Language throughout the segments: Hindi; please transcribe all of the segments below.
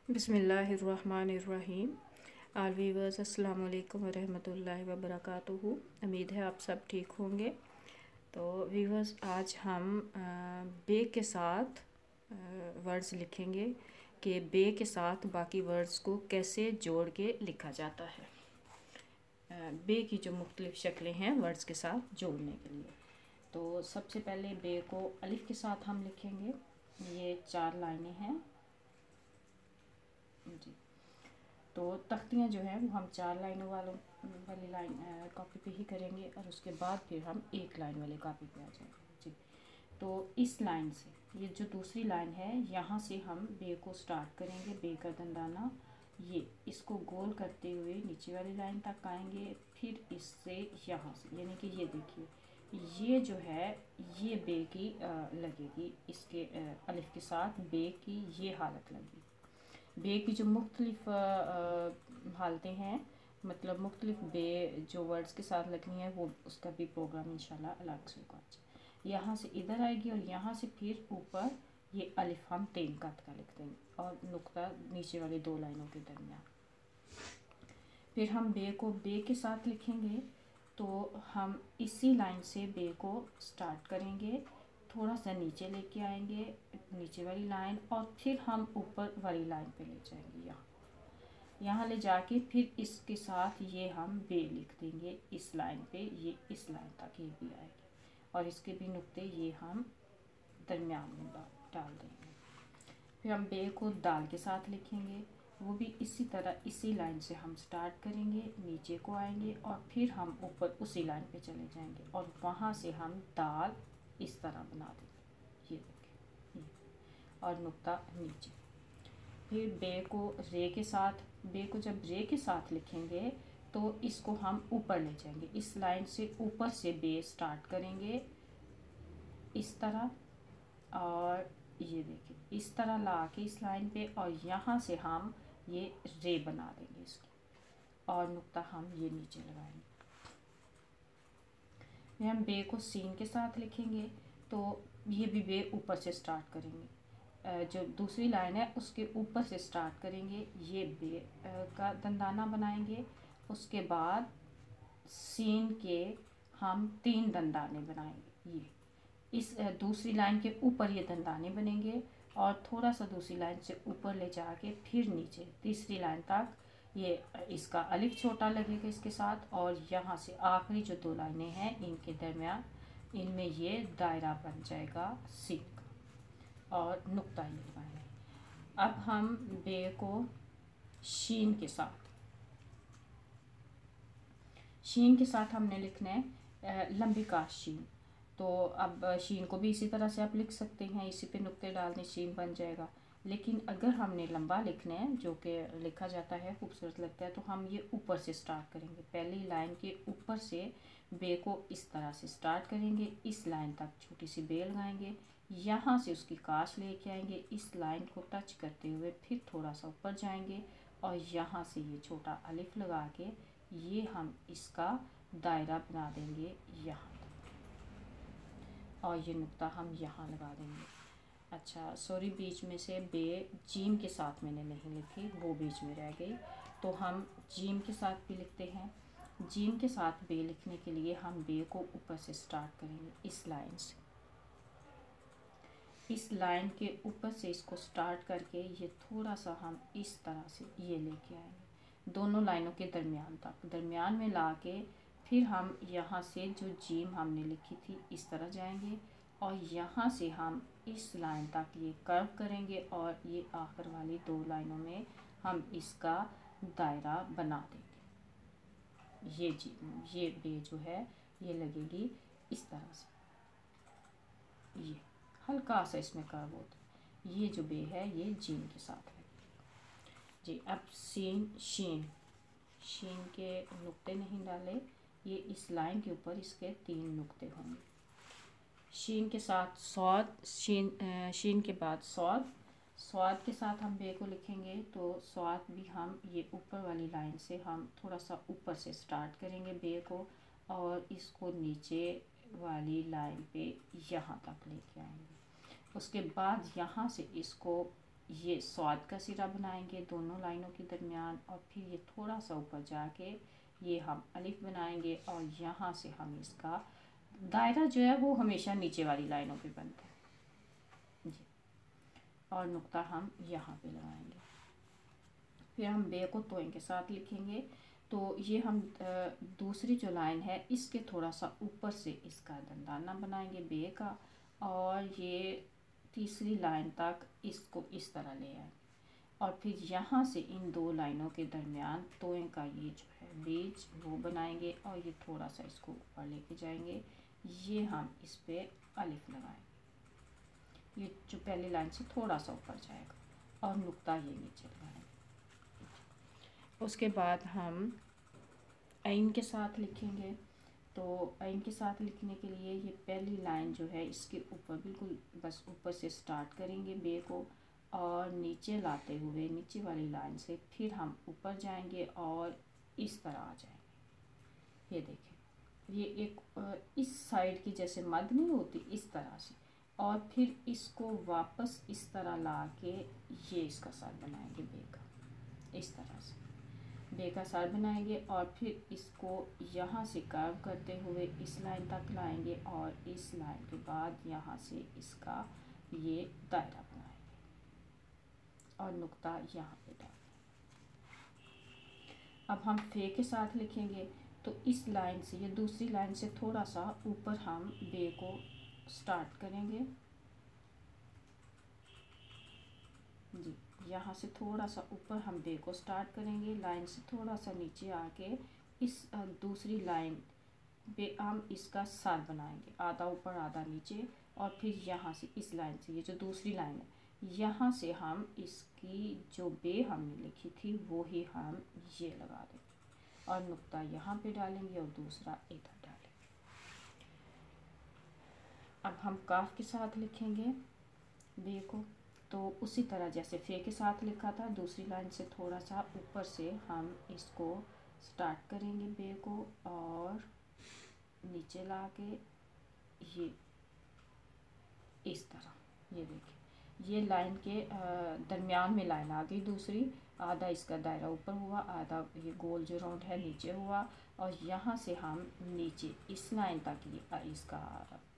बिस्मिल्लाहिर्रहमानिर्रहीम। आल वीवर्स अस्सलाम वालेकुम व रहमतुल्लाहि व बरकातुहू। उम्मीद है आप सब ठीक होंगे। तो वीवर्स, आज हम बे के साथ वर्ड्स लिखेंगे कि बे के साथ बाकी वर्ड्स को कैसे जोड़ के लिखा जाता है। बे की जो मुख्तलिफ शक्लें हैं वर्ड्स के साथ जोड़ने के लिए। तो सबसे पहले बे को अलिफ के साथ हम लिखेंगे। ये 4 लाइनें हैं जी। तो तख्तियाँ जो हैं वो हम 4 लाइनों वाली लाइन कॉपी पे ही करेंगे और उसके बाद फिर हम 1 लाइन वाले कॉपी पे आ जाएंगे जी। तो इस लाइन से, ये जो दूसरी लाइन है, यहाँ से हम बे को स्टार्ट करेंगे। बे का दंदाना, ये इसको गोल करते हुए नीचे वाली लाइन तक आएंगे। फिर इससे यहाँ से, यानी कि ये देखिए, ये जो है ये बे की लगेगी। इसके अलिफ के साथ बे की ये हालत लगेगी। बे की जो मुख्तलिफ हालतें हैं, मतलब मुख्तलिफ बे जो वर्ड्स के साथ लगनी है, वो उसका भी प्रोग्राम इंशाल्लाह अलग से होगा। यहाँ से इधर आएगी और यहाँ से फिर ऊपर ये अलिफ हम 3 कत का लिख देंगे और नुक्ता नीचे वाली 2 लाइनों के दरमियान। फिर हम बे को बे के साथ लिखेंगे। तो हम इसी लाइन से बे को स्टार्ट करेंगे, थोड़ा सा नीचे लेके आएंगे नीचे वाली लाइन, और फिर हम ऊपर वाली लाइन पे ले जाएंगे। यहाँ ले जाके फिर इसके साथ ये हम बे लिख देंगे इस लाइन पे। ये इस लाइन तक ये भी आएगी और इसके भी नुक्ते ये हम दरमियान में डाल देंगे। फिर हम बे को दाल के साथ लिखेंगे। वो भी इसी तरह इसी लाइन से हम स्टार्ट करेंगे, नीचे को आएंगे और फिर हम ऊपर उसी लाइन पे चले जाएंगे और वहाँ से हम दाल इस तरह बना देंगे। ये देखिए, और नुक्ता नीचे। फिर बे को रे के साथ, बे को जब रे के साथ लिखेंगे तो इसको हम ऊपर ले जाएंगे। इस लाइन से ऊपर से बे स्टार्ट करेंगे इस तरह, और ये देखिए इस तरह ला के इस लाइन पे, और यहाँ से हम ये रे बना देंगे इसकी, और नुक्ता हम ये नीचे लगाएंगे। फिर हम बे को सीन के साथ लिखेंगे। तो ये भी बे ऊपर से स्टार्ट करेंगे, जो दूसरी लाइन है उसके ऊपर से स्टार्ट करेंगे। ये बे का दंदाना बनाएंगे। उसके बाद सीन के हम 3 दंदाने बनाएंगे। ये इस दूसरी लाइन के ऊपर ये दंदाने बनेंगे और थोड़ा सा दूसरी लाइन से ऊपर ले जाके फिर नीचे तीसरी लाइन तक ये इसका अलिफ छोटा लगेगा इसके साथ, और यहाँ से आखिरी जो 2 लाइनें हैं इनके दरमियान, इनमें ये दायरा बन जाएगा सीन का, और नुक्ता ये लगाएंगे। अब हम बे को शीन के साथ, शीन के साथ हमने लिखना है लंबी काश शीन। तो अब शीन को भी इसी तरह से आप लिख सकते हैं, इसी पे नुक्ते डालने शीन बन जाएगा। लेकिन अगर हमने लंबा लिखना है, जो कि लिखा जाता है खूबसूरत लगता है, तो हम ये ऊपर से स्टार्ट करेंगे। पहली लाइन के ऊपर से बे को इस तरह से स्टार्ट करेंगे, इस लाइन तक छोटी सी बे लगाएंगे, यहाँ से उसकी काश लेके आएंगे, इस लाइन को टच करते हुए फिर थोड़ा सा ऊपर जाएंगे और यहाँ से ये छोटा अलिफ लगा के ये हम इसका दायरा बना देंगे यहाँ तक, और ये नुक्ता हम यहाँ लगा देंगे। अच्छा सॉरी, बीच में से बे जीम के साथ मैंने नहीं लिखी, वो बीच में रह गई। तो हम जीम के साथ भी लिखते हैं। जीम के साथ बे लिखने के लिए हम बे को ऊपर से स्टार्ट करेंगे इस लाइन से, इस लाइन के ऊपर से इसको स्टार्ट करके ये थोड़ा सा हम इस तरह से ये लेके आएंगे दोनों लाइनों के दरमियान तक, दरमियान में ला के फिर हम यहाँ से जो जीम हमने लिखी थी इस तरह जाएंगे और यहाँ से हम इस लाइन तक ये कर्व करेंगे और ये आखिर वाली 2 लाइनों में हम इसका दायरा बना देंगे। ये जीम, ये बे जो है ये लगेगी इस तरह से, ये हल्का सा इसमें कर्व होता है। ये जो बे है ये जीम के साथ है जी। अब सीन शीन, शीन के नुक्ते नहीं डाले, ये इस लाइन के ऊपर इसके 3 नुक्ते होंगे। शीन के साथ सौद, शीन के बाद सौद, स्वाद के साथ हम बे को लिखेंगे। तो स्वाद भी हम ये ऊपर वाली लाइन से हम थोड़ा सा ऊपर से स्टार्ट करेंगे बे को, और इसको नीचे वाली लाइन पे यहाँ तक लेके आएंगे। उसके बाद यहाँ से इसको ये स्वाद का सिरा बनाएंगे दोनों लाइनों के दरमियान, और फिर ये थोड़ा सा ऊपर जाके ये हम अलिफ बनाएंगे, और यहाँ से हम इसका दायरा जो है वो हमेशा नीचे वाली लाइनों पे बनता है जी। और नुक्ता हम यहाँ पे लगाएंगे। फिर हम बे को तोइन के साथ लिखेंगे। तो ये हम दूसरी जो लाइन है इसके थोड़ा सा ऊपर से इसका दंदाना बनाएंगे बे का, और ये तीसरी लाइन तक इसको इस तरह ले आए, और फिर यहाँ से इन दो लाइनों के दरमियान तोइन का ये जो है बीच वो बनाएंगे, और ये थोड़ा सा इसको ऊपर लेके जाएंगे। ये हम इस पे अलिफ लगाएंगे, ये जो पहली लाइन से थोड़ा सा ऊपर जाएगा, और नुक्ता ये नीचे लगाएंगे। उसके बाद हम ऐन के साथ लिखेंगे। तो ऐन के साथ लिखने के लिए ये पहली लाइन जो है इसके ऊपर बिल्कुल बस ऊपर से स्टार्ट करेंगे बे को, और नीचे लाते हुए नीचे वाली लाइन से फिर हम ऊपर जाएंगे और इस तरह आ जाएंगे। ये देखें, ये एक इस साइड की जैसे मद नहीं होती इस तरह से, और फिर इसको वापस इस तरह ला के ये इसका सर बनाएंगे बे का, इस तरह से बे का सर बनाएंगे, और फिर इसको यहाँ से कर्व करते हुए इस लाइन तक लाएंगे, और इस लाइन के बाद यहाँ से इसका ये दायरा बनाएंगे, और नुक्ता यहाँ पे डालेंगे। अब हम फे के साथ लिखेंगे। तो इस लाइन से, ये दूसरी लाइन से थोड़ा सा ऊपर हम बे को स्टार्ट करेंगे जी। यहाँ से थोड़ा सा ऊपर हम बे को स्टार्ट करेंगे, लाइन से थोड़ा सा नीचे आके इस दूसरी लाइन पे हम इसका सर बनाएंगे, आधा ऊपर आधा नीचे, और फिर यहाँ से इस लाइन से, ये जो दूसरी लाइन है यहाँ से हम इसकी जो बे हमने लिखी थी वो ही हम ये लगा देंगे, और नुक्ता यहाँ पे डालेंगे और दूसरा इधर डालेंगे। अब हम काफ के साथ लिखेंगे बे को। तो उसी तरह जैसे फे के साथ लिखा था, दूसरी लाइन से थोड़ा सा ऊपर से हम इसको स्टार्ट करेंगे बे को, और नीचे ला के ये इस तरह, ये देखिए ये लाइन के दरमियान में लाइन आ गई दूसरी, आधा इसका दायरा ऊपर हुआ, आधा ये गोल जो राउंड है नीचे हुआ, और यहाँ से हम नीचे इस लाइन तक ये इसका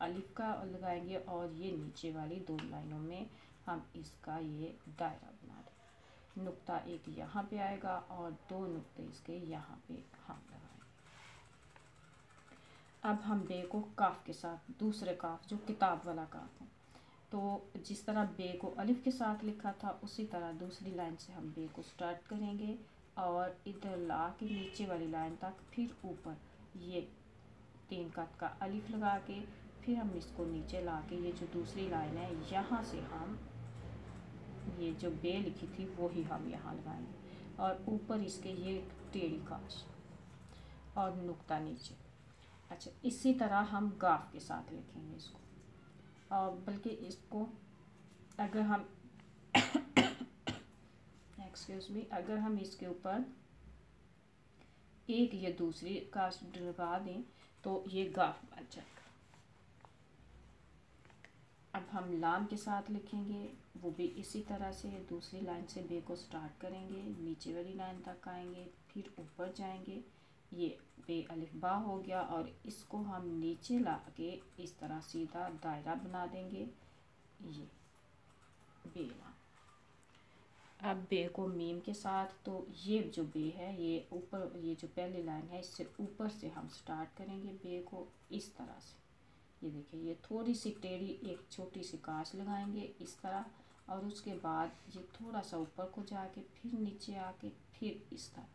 अलिफ का लगाएंगे, और ये नीचे वाली दो लाइनों में हम इसका ये दायरा बना दें। नुक्ता एक यहाँ पे आएगा और दो नुक्ते इसके यहाँ पे हम लगाएंगे। अब हम बे को काफ के साथ, दूसरे काफ जो किताब वाला काफ है, तो जिस तरह बे को अलिफ के साथ लिखा था उसी तरह दूसरी लाइन से हम बे को स्टार्ट करेंगे, और इधर ला के नीचे वाली लाइन तक, फिर ऊपर ये 3 कत का अलिफ लगा के फिर हम इसको नीचे ला के ये जो दूसरी लाइन है यहाँ से हम ये जो बे लिखी थी वो ही हम यहाँ लगाएंगे, और ऊपर इसके ये टेढ़ी काश और नुक्ता नीचे। अच्छा, इसी तरह हम गाफ के साथ लिखेंगे इसको, और बल्कि इसको अगर हम एक्सक्यूज मी, अगर हम इसके ऊपर एक ये दूसरी काश लगा दें तो ये गाफ बन जाएगा। अब हम लाम के साथ लिखेंगे, वो भी इसी तरह से दूसरी लाइन से बे को स्टार्ट करेंगे, नीचे वाली लाइन तक आएंगे, फिर ऊपर जाएंगे, ये बे अलिफ बा हो गया, और इसको हम नीचे ला के इस तरह सीधा दायरा बना देंगे, ये बे लाम। अब बे को मीम के साथ, तो ये जो बे है ये ऊपर, ये जो पहली लाइन है इससे ऊपर से हम स्टार्ट करेंगे बे को इस तरह से। ये देखिए ये थोड़ी सी टेढ़ी एक छोटी सी काश लगाएंगे इस तरह, और उसके बाद ये थोड़ा सा ऊपर को जाके फिर नीचे आके फिर इस तरह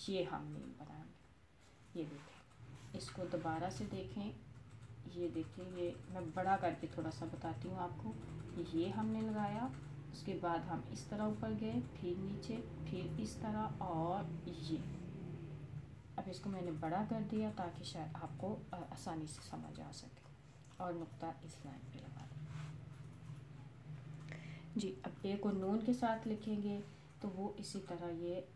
ये हम मीम बनाएंगे। ये देखें, इसको दोबारा से देखें, ये देखिए ये मैं बड़ा करके थोड़ा सा बताती हूँ आपको। ये हमने लगाया, उसके बाद हम इस तरह ऊपर गए, फिर नीचे, फिर इस तरह, और ये अब इसको मैंने बड़ा कर दिया ताकि शायद आपको आसानी से समझ आ सके, और नुक्ता इस लाइन पे लगा दें जी। अब बे को नून के साथ लिखेंगे, तो वो इसी तरह ये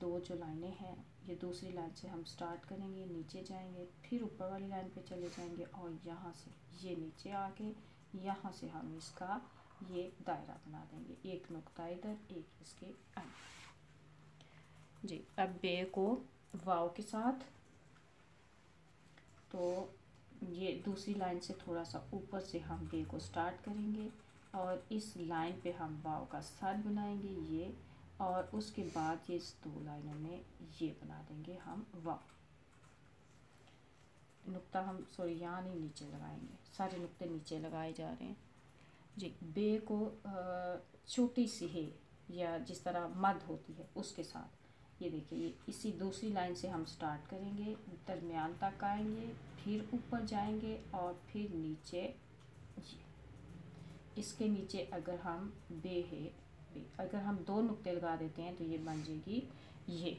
दो जो लाइनें हैं ये दूसरी लाइन से हम स्टार्ट करेंगे, नीचे जाएंगे, फिर ऊपर वाली लाइन पे चले जाएंगे, और यहाँ से ये नीचे आके यहाँ से हम इसका ये दायरा बना देंगे, एक नुक्ता इधर एक इसके अंदर जी। अब बे को वाव के साथ, तो ये दूसरी लाइन से थोड़ा सा ऊपर से हम बे को स्टार्ट करेंगे और इस लाइन पे हम वाव का साथ बनाएंगे ये, और उसके बाद ये इस दो लाइनों में ये बना देंगे हम वाव। नुक्ता हम सॉरी यहाँ नहीं नीचे लगाएंगे, सारे नुक्ते नीचे लगाए जा रहे हैं जी। बे को छोटी सी है या जिस तरह मद होती है उसके साथ ये देखिए, ये इसी दूसरी लाइन से हम स्टार्ट करेंगे, दरमियान तक आएंगे, फिर ऊपर जाएंगे और फिर नीचे ये। इसके नीचे अगर हम बे है, बे अगर हम दो नुक्ते लगा देते हैं तो ये बन जाएगी ये।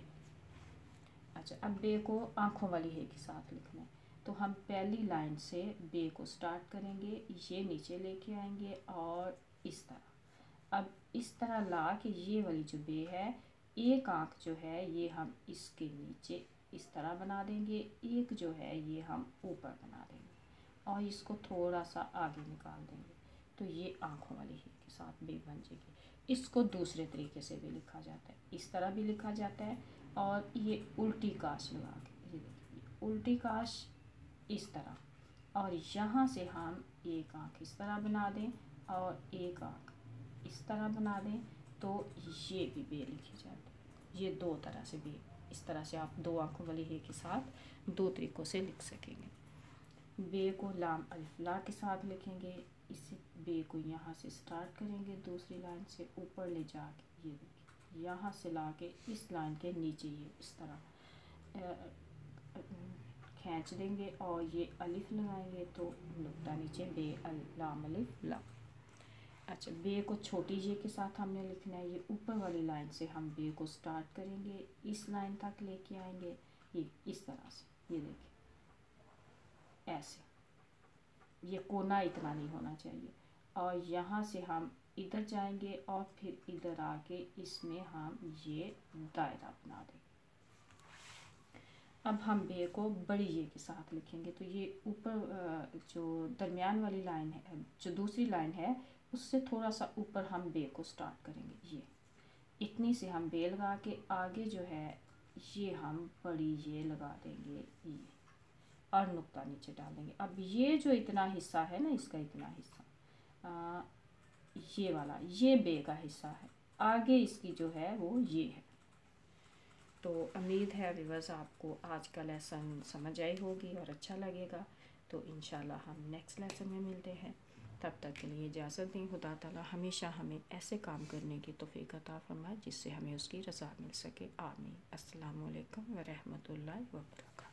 अच्छा, अब बे को आँखों वाली है के साथ लिखना है, तो हम पहली लाइन से बे को स्टार्ट करेंगे, ये नीचे लेके आएंगे और इस तरह। अब इस तरह ला के ये वाली जो बे है, एक आँख जो है ये हम इसके नीचे इस तरह बना देंगे, एक जो है ये हम ऊपर बना देंगे और इसको थोड़ा सा आगे निकाल देंगे, तो ये आँखों वाली ही के साथ बे बन जाएगी। इसको दूसरे तरीके से भी लिखा जाता है, इस तरह भी लिखा जाता है, और ये उल्टी काश लगा के, ये देखिए उल्टी काश इस तरह, और यहाँ से हम एक आँख इस तरह बना दें और एक आँख इस तरह बना दें, तो ये भी बे लिखी जाती है। ये दो तरह से बे, इस तरह से आप दो आँखों वाली हे के साथ दो तरीक़ों से लिख सकेंगे। बे को लाम अलिफ ला के साथ लिखेंगे, इसी बे को यहाँ से स्टार्ट करेंगे, दूसरी लाइन से ऊपर ले जाके ये देखिए यहाँ से ला के इस लाइन के नीचे ये इस तरह खींच देंगे और ये अलिफ लगाएंगे, तो नुक्ता नीचे बे लाम अलिफ ला। अच्छा, बे को छोटी ये के साथ हमने लिखना है, ये ऊपर वाली लाइन से हम बे को स्टार्ट करेंगे, इस लाइन तक लेके आएंगे, ये इस तरह से, ये देखिए ऐसे, ये कोना इतना नहीं होना चाहिए, और यहाँ से हम इधर जाएंगे और फिर इधर आके इसमें हम ये दायरा बना देंगे। अब हम बे को बड़ी ये के साथ लिखेंगे, तो ये ऊपर जो दरमियान वाली लाइन है, जो दूसरी लाइन है, उससे थोड़ा सा ऊपर हम बे को स्टार्ट करेंगे, ये इतनी से हम बे लगा के आगे जो है ये हम बड़ी ये लगा देंगे ये, और नुक्ता नीचे डालेंगे। अब ये जो इतना हिस्सा है ना, इसका इतना हिस्सा ये वाला ये बे का हिस्सा है, आगे इसकी जो है वो ये है। तो उम्मीद है व्यूअर्स आपको आज का लेसन समझ आई होगी और अच्छा लगेगा। तो इंशाल्लाह हम नेक्स्ट लेसन में मिलते हैं, तब तक के लिए इजाज़त दें। खुदा ताला हमेशा हमें ऐसे काम करने की तौफीक अता फरमाए जिससे हमें उसकी रज़ा मिल सके। आमीन। अस्सलामु अलैकुम व रहमतुल्लाहि व बरकातहू।